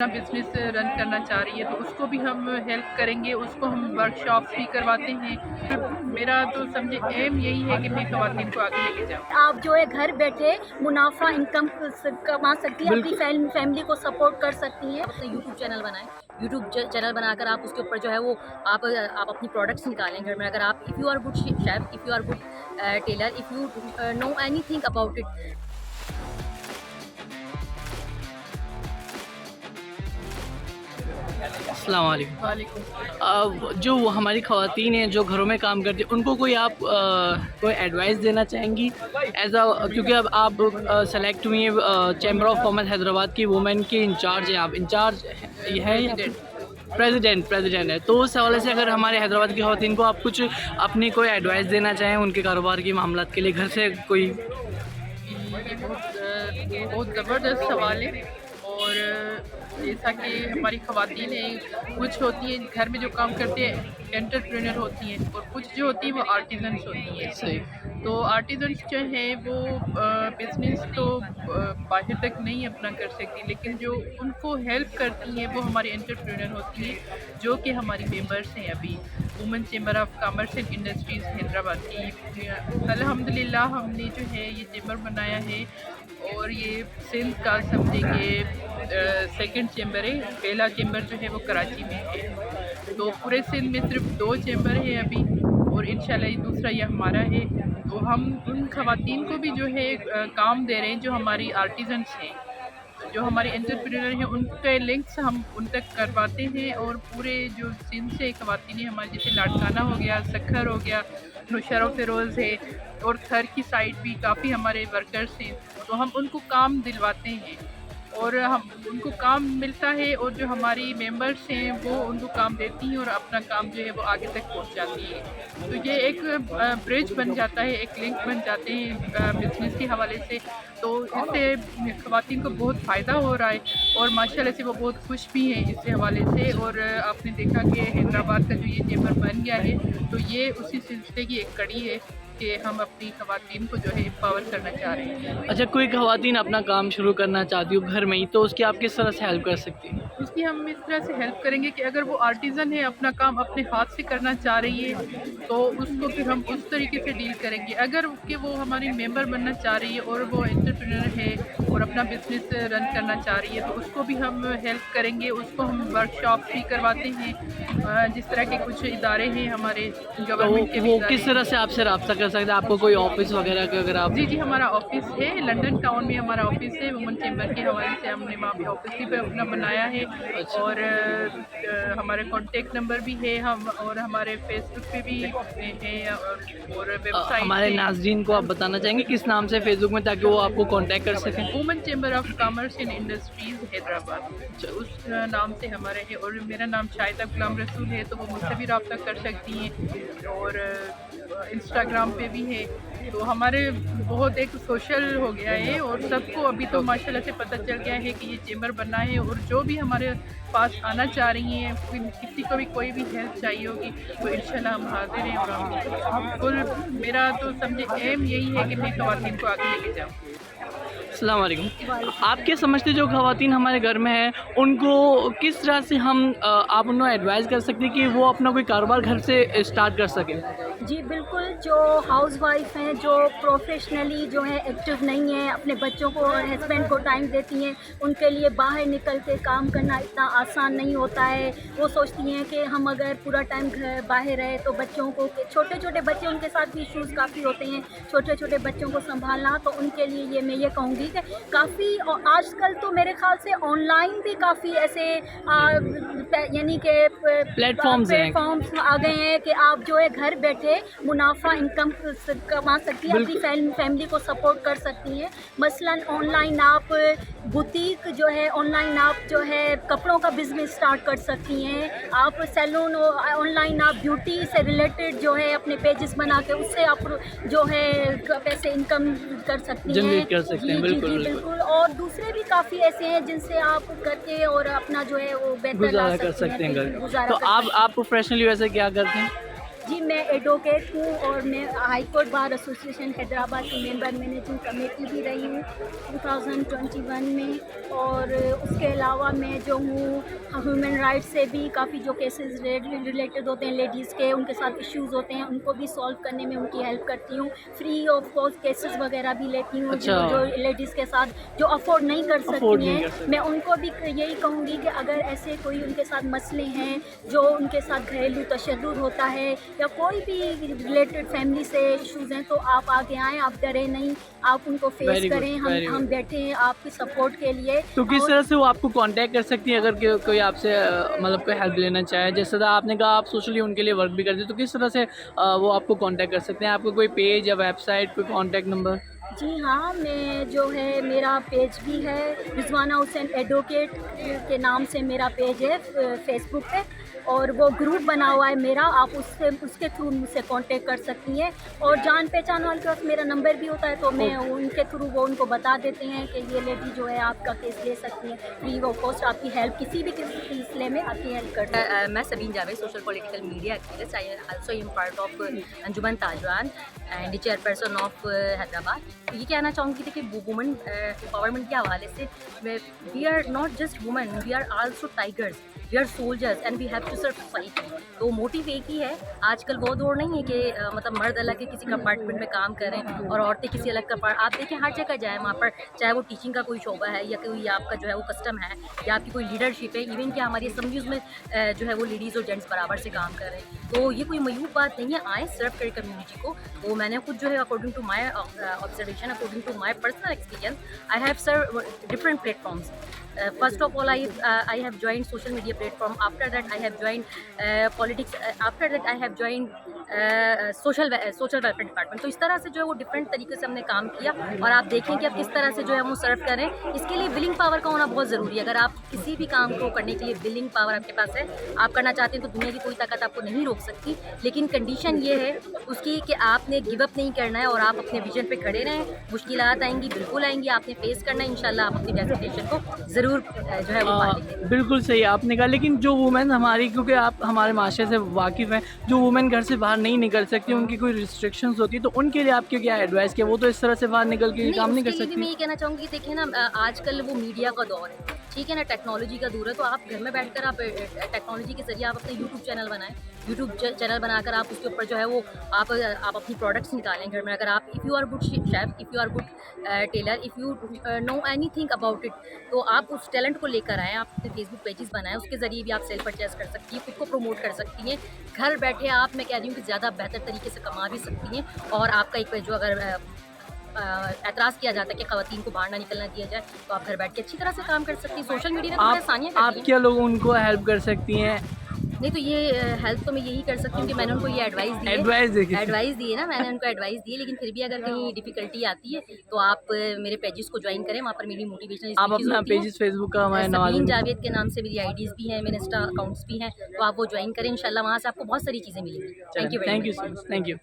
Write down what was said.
اپنا business run کرنا چاہ رہی ہے تو اس کو بھی ہم ہیلپ کریں گے، اس کو ہم ورک شاپ بھی کرواتے ہیں۔ میرا تو سمجھے ایم یہی ہے کہ میں خواتین کو آگے لے کے جاؤں۔ آپ جو ہے گھر بیٹھے منافع انکم کما سکتی ہیں، اپنی فیملی کو سپورٹ کر سکتی ہیں۔ اپنا یوٹیوب چینل بنائیں، یوٹیوب چینل بنا کر آپ اس کے اوپر جو ہے وہ آپ اپنی پروڈکٹس نکالیں گھر میں۔ اگر آپ if you are good chef, if you are good tailor, if you know anything about it. السلام علیکم۔ وعلیکم۔ جو ہماری خواتین ہیں جو گھروں میں کام کرتی ہیں، ان کو کوئی آپ کوئی ایڈوائس دینا چاہیں گی ایز کیونکہ اب آپ سلیکٹ ہوئی ہیں چیمبر آف کامرس حیدرآباد کی وومن کے انچارج ہیں، آپ انچارج ہیں یا پریزیڈنٹ ہے، تو اس حوالے سے اگر ہمارے حیدرآباد کی خواتین کو آپ کچھ اپنی کوئی ایڈوائس دینا چاہیں ان کے کاروبار کی معاملات کے لیے، گھر سے کوئی؟ یہ بہت زبردست سوال ہے، اور جیسا کہ ہماری خواتین ہیں، کچھ ہوتی ہیں گھر میں جو کام کرتے ہیں انٹرپرینر ہوتی ہیں، اور کچھ جو ہوتی ہیں وہ آرٹیزنس ہوتی ہیں۔ صحیح۔ تو آرٹیزنس جو ہیں وہ بزنس تو باہر تک نہیں اپنا کر سکتی، لیکن جو ان کو ہیلپ کرتی ہیں وہ ہماری انٹرپرینر ہوتی ہیں، جو کہ ہماری ممبرس ہیں ابھی women chamber of commerce and industries Hyderabad کی۔ الحمدللہ ہم نے جو ہے یہ چیمبر بنایا ہے، اور یہ سندھ کا سمجھے کہ سیکنڈ چیمبر ہے۔ پہلا چیمبر جو ہے وہ کراچی میں ہے، تو پورے سندھ میں صرف 2 چیمبر ہیں ابھی، اور انشاءاللہ یہ دوسرا یہ ہمارا ہے۔ تو ہم ان خواتین کو بھی جو ہے کام دے رہے ہیں جو ہماری آرٹیزنس ہیں، جو ہمارے انٹرپرینر ہیں، ان کے لنکس ہم ان تک کرواتے ہیں، اور پورے جو سندھ سے خواتین ہیں ہمارے، جیسے لاڑکانہ ہو گیا، سکھر ہو گیا، نوشہرہ و فیروز ہے، اور تھر کی سائڈ بھی کافی ہمارے ورکرز ہیں، تو ہم ان کو کام دلواتے ہیں، اور ہم ان کو کام ملتا ہے، اور جو ہماری ممبرس ہیں وہ ان کو کام دیتی ہیں، اور اپنا کام جو ہے وہ آگے تک پہنچاتی ہیں۔ تو یہ ایک برج بن جاتا ہے، ایک لنک بن جاتے ہیں بزنس کے حوالے سے، تو اس سے خواتین کو بہت فائدہ ہو رہا ہے، اور ماشاءاللہ سے وہ بہت خوش بھی ہیں اس سے حوالے سے۔ اور آپ نے دیکھا کہ حیدرآباد کا جو یہ چیمبر بن گیا ہے، تو یہ اسی سلسلے کی ایک کڑی ہے کہ ہم اپنی خواتین کو جو ہے امپاور کرنا چاہ رہے ہیں۔ اچھا، کوئی خواتین اپنا کام شروع کرنا چاہتی ہو گھر میں ہی، تو اس کی آپ کس طرح سے ہیلپ کر سکتی ہیں؟ اس کی ہم اس طرح سے ہیلپ کریں گے کہ اگر وہ آرٹیزن ہے، اپنا کام اپنے ہاتھ سے کرنا چاہ رہی ہے، تو اس کو پھر ہم اس طریقے سے ڈیل کریں گے۔ اگر کہ وہ ہماری ممبر بننا چاہ رہی ہے اور وہ انٹرپرینر ہے اور اپنا بزنس رن کرنا چاہ رہی ہے، تو اس کو بھی ہم ہیلپ کریں گے، اس کو ہم ورک شاپ بھی کرواتے ہیں۔ جس طرح کے کچھ ادارے ہیں ہمارے تو گورنمنٹ کے بھی وہ ادارے کس طرح سے آپ سے رابطہ کر سکتے ہیں؟ آپ کو کوئی آفس وغیرہ کا اگر آپ؟ جی ہمارا آفس ہے لنڈن ٹاؤن میں، ہمارا آفس ہے وومن چیمبر کے حوالے سے، ہم نے وہاں پہ آفس بھی اپنا بنایا ہے، اور ہمارے کانٹیکٹ نمبر بھی ہے، ہم اور ہمارے فیس بک پہ بھی ہے، اور ویب سائٹ ہمارے ناظرین کو آپ بتانا چاہیں گے کس نام سے فیس بک میں، تاکہ وہ آپ کو کانٹیکٹ کر سکیں؟ Women chamber of commerce and industries Hyderabad, اس نام سے ہمارے ہے، اور میرا نام شاہدہ غلام رسول ہے، تو وہ مجھ سے بھی رابطہ کر سکتی ہیں، اور انسٹاگرام پہ بھی ہے۔ تو ہمارے بہت ایک سوشل ہو گیا ہے، اور سب کو ابھی تو ماشاءاللہ سے پتہ چل گیا ہے کہ یہ چیمبر بننا ہے، اور جو بھی ہمارے پاس آنا چاہ رہی ہیں، کسی کو بھی کوئی بھی ہیلپ چاہیے ہوگی تو انشاءاللہ ہم حاضر ہیں، اور ہم فل، میرا تو سمجھے ایم یہی ہے کہ میں خواتین کو آگے لے کے جاؤں۔ السلام علیکم۔ آپ کیا سمجھتے جو خواتین ہمارے گھر میں ہیں ان کو کس طرح سے ہم آپ انہوں ایڈوائز کر سکتے ہیں کہ وہ اپنا کوئی کاروبار گھر سے اسٹارٹ کر سکیں؟ جی بالکل، جو ہاؤس وائف ہیں، جو پروفیشنلی جو ہے ایکٹیو نہیں ہیں، اپنے بچوں کو اور ہسبینڈ کو ٹائم دیتی ہیں، ان کے لیے باہر نکل کے کام کرنا اتنا آسان نہیں ہوتا ہے۔ وہ سوچتی ہیں کہ ہم اگر پورا ٹائم گھر باہر رہے تو بچوں کو، چھوٹے چھوٹے بچے، ان کے ساتھ بھی ایشوز کافی ہوتے ہیں، چھوٹے چھوٹے بچوں کو سنبھالنا، تو ان کے لیے میں یہ کہوں گی کہ کافی آج کل تو میرے خیال سے آن لائن بھی کافی ایسے یعنی کہ پلیٹ فارمز آ گئے ہیں کہ آپ جو ہے گھر بیٹھے منافع انکم کما سکتی ہیں، اپنی فیملی کو سپورٹ کر سکتی ہیں۔ مثلاً آن لائن آپ بوتیک جو ہے، آن لائن آپ جو ہے کپڑوں کا بزنس اسٹارٹ کر سکتی ہیں، آپ سیلون، آن لائن آپ بیوٹی سے ریلیٹڈ جو ہے اپنے پیجز بنا کے اس سے آپ جو ہے پیسے انکم کر سکتی ہیں، جنریٹ کر سکتے ہیں۔ بالکل، اور دوسرے بھی کافی ایسے ہیں جن سے آپ کر کے اور اپنا جو ہے وہ بہتر لا گزارا کر سکتے ہیں گھر۔ گزارا تو کر سکتے ہیں۔ آپ پروفیشنلی ویسے کیا کرتے ہیں؟ جی میں ایڈوکیٹ ہوں اور میں high court bar association Hyderabad کی ممبر مینیجنگ کمیٹی بھی رہی ہوں 2021 میں. اور اس کے علاوہ میں جو ہوں ہیومن رائٹس سے بھی کافی جو کیسز ریلیٹڈ ہوتے ہیں لیڈیز کے، ان کے ساتھ ایشوز ہوتے ہیں، ان کو بھی سالو کرنے میں ان کی ہیلپ کرتی ہوں. فری آف کاسٹ کیسز وغیرہ بھی لیتی ہوں جو لیڈیز کے ساتھ جو افورڈ نہیں کر سکتی ہیں. میں ان کو بھی یہی کہوں گی کہ اگر ایسے کوئی ان کے ساتھ مسئلے ہیں، جو ان کے ساتھ گھریلو تشدد ہوتا ہے یا کوئی بھی ریلیٹڈ فیملی سے ایشوز ہیں، تو آپ آگے آئیں، آپ ڈریں نہیں، آپ ان کو فیس کریں. ہم بیٹھے ہیں آپ کی سپورٹ کے لیے. تو کس طرح سے وہ آپ کو کانٹیکٹ کر سکتی ہیں اگر کوئی آپ سے مطلب کوئی ہیلپ لینا چاہے؟ جیسے آپ نے کہا آپ سوشلی ان کے لیے ورک بھی کرتے ہیں، تو کس طرح سے وہ آپ کو کانٹیکٹ کر سکتے ہیں؟ آپ کو کوئی پیج یا ویب سائٹ، کوئی کانٹیکٹ نمبر؟ جی ہاں، میں جو ہے میرا پیج بھی ہے رضوانہ حسین ایڈوکیٹ کے نام سے میرا پیج ہے فیس بک پہ، اور وہ گروپ بنا ہوا ہے میرا. آپ اس کے تھرو مجھ سے کانٹیکٹ کر سکتی ہیں. اور جان پہچان والے کے پاس میرا نمبر بھی ہوتا ہے، تو میں ان کے تھرو وہ ان کو بتا دیتے ہیں کہ یہ لیڈی جو ہے آپ کا کیس لے سکتی ہے. فری آف کاسٹ آپ کی ہیلپ کسی بھی سلسلے میں آپ کی ہیلپ کرتا ہے. میں Sabeen Javed, social political media activist. I also am part of Anjuman Tajiran and chairperson of Hyderabad. یہ کہنا چاہوں گی کہ وومن امپاورمنٹ کے حوالے سے we are not just women, we are also tigers, we are soldiers and we have to serve society. تو motive ایک ہی ہے. آج کل وہ دور نہیں ہے کہ مطلب مرد الگ کے کسی کمپارٹمنٹ میں کام کریں اور عورتیں کسی الگ آپ دیکھیں ہر جگہ جائیں وہاں پر، چاہے وہ ٹیچنگ کا کوئی شعبہ ہے یا کوئی آپ کا جو ہے وہ کسٹم ہے یا آپ کی کوئی لیڈرشپ ہے، ایون کہ ہماری اسمبلیز میں جو ہے وہ لیڈیز اور جینٹس برابر سے کام کر رہے ہیں. تو یہ کوئی معیوب بات نہیں ہے. آئیں سرو کریں کمیونٹی کو. تو میں نے خود جو ہے according to my observation, according to my personal experience, I have serve different platforms. First of all, I have joined social media platform. After that, I have joined politics. After that, I have joined social welfare department. تو اس طرح سے جو ہے وہ different طریقے سے ہم نے کام کیا، اور آپ دیکھیں کہ آپ کس طرح سے جو ہے وہ سرو کریں. اس کے لیے ولنگ پاور کا ہونا بہت ضروری ہے. اگر آپ کسی بھی کام کو کرنے کے لیے ولنگ پاور آپ کے پاس ہے، آپ کرنا چاہتے ہیں، تو دنیا کی کوئی طاقت آپ کو نہیں روک سکتی. لیکن کنڈیشن یہ ہے اس کی کہ آپ نے گیو اپ نہیں کرنا ہے اور آپ اپنے ویژن پہ کھڑے رہیں. مشکلات آئیں گی، بالکل آئیں گی، آپ نے فیس کرنا ہے. انشاءاللہ آپ اپنی ڈیزرٹیشن کو ضرور جو ہے وہ پالیں گے. بالکل صحیح آپ نے کہا. لیکن جو وومن ہماری، کیونکہ آپ ہمارے معاشرے سے واقف ہیں، جو وومن گھر سے باہر نہیں نکل سکتی، ان کی کوئی ریسٹرکشنز ہوتی ہے، تو ان کے لیے آپ کی کیا ایڈوائس کہ وہ تو اس طرح سے باہر نکل کے کام نہیں کر سکتی؟ میں یہ کہنا چاہوں گی کہ دیکھیں نا، آج کل وہ میڈیا کا دور ہے، ٹھیک ہے نا، ٹیکنالوجی کا دور ہے. تو آپ گھر میں بیٹھ کر آپ ٹیکنالوجی کے ذریعے آپ اپنے یوٹیوب چینل بنائیں. یوٹیوب چینل بنا کر آپ اس کے اوپر جو ہے وہ آپ اپنی پروڈکٹس نکالیں گھر میں. اگر آپ if you are good chef, if you are good tailor, if you know anything about it, تو آپ اس ٹیلنٹ کو لے کر آئیں. آپ اپنے فیس بک پیجز بنائیں، اس کے ذریعے بھی آپ سیل پرچیز کر سکتی ہیں، خود کو پروموٹ کر سکتی ہیں. گھر بیٹھے آپ، میں کہہ رہی ہوں کہ زیادہ بہتر طریقے سے کما بھی سکتی ہیں. اور آپ کا ایک جو اگر اعتراض کیا جاتا ہے کہ خواتین کو باہر نہ نکلنا دیا جائے، تو آپ گھر بیٹھ کے اچھی طرح سے کام کر سکتی ہیں. سوشل میڈیا نے بہت آسانیاں کر دی ہیں. آپ کیا لوگ ان کو ہیلپ کر سکتی ہیں؟ نہیں تو یہ ہیلپ تو میں یہی کر سکتی ہوں کہ میں نے ان کو یہ ایڈوائز دی ہے نا، میں نے ان کو ایڈوائز دی ہے. لیکن پھر بھی اگر کہیں ڈیفیکلٹی آتی ہے تو آپ میرے پیجز کو جوائن کریں. وہاں پر میری موٹیویشنل آپ اپنا پیجز فیس بک کا ہمارے سبین جاوید کے نام سے میری آئی ڈیز بھی ہیں، میرے انسٹا اکاؤنٹس بھی ہیں، تو آپ وہ جوائن کریں. انشاءاللہ وہاں سے آپ کو بہت ساری چیزیں ملیں گی. Thank you. So much. Thank you.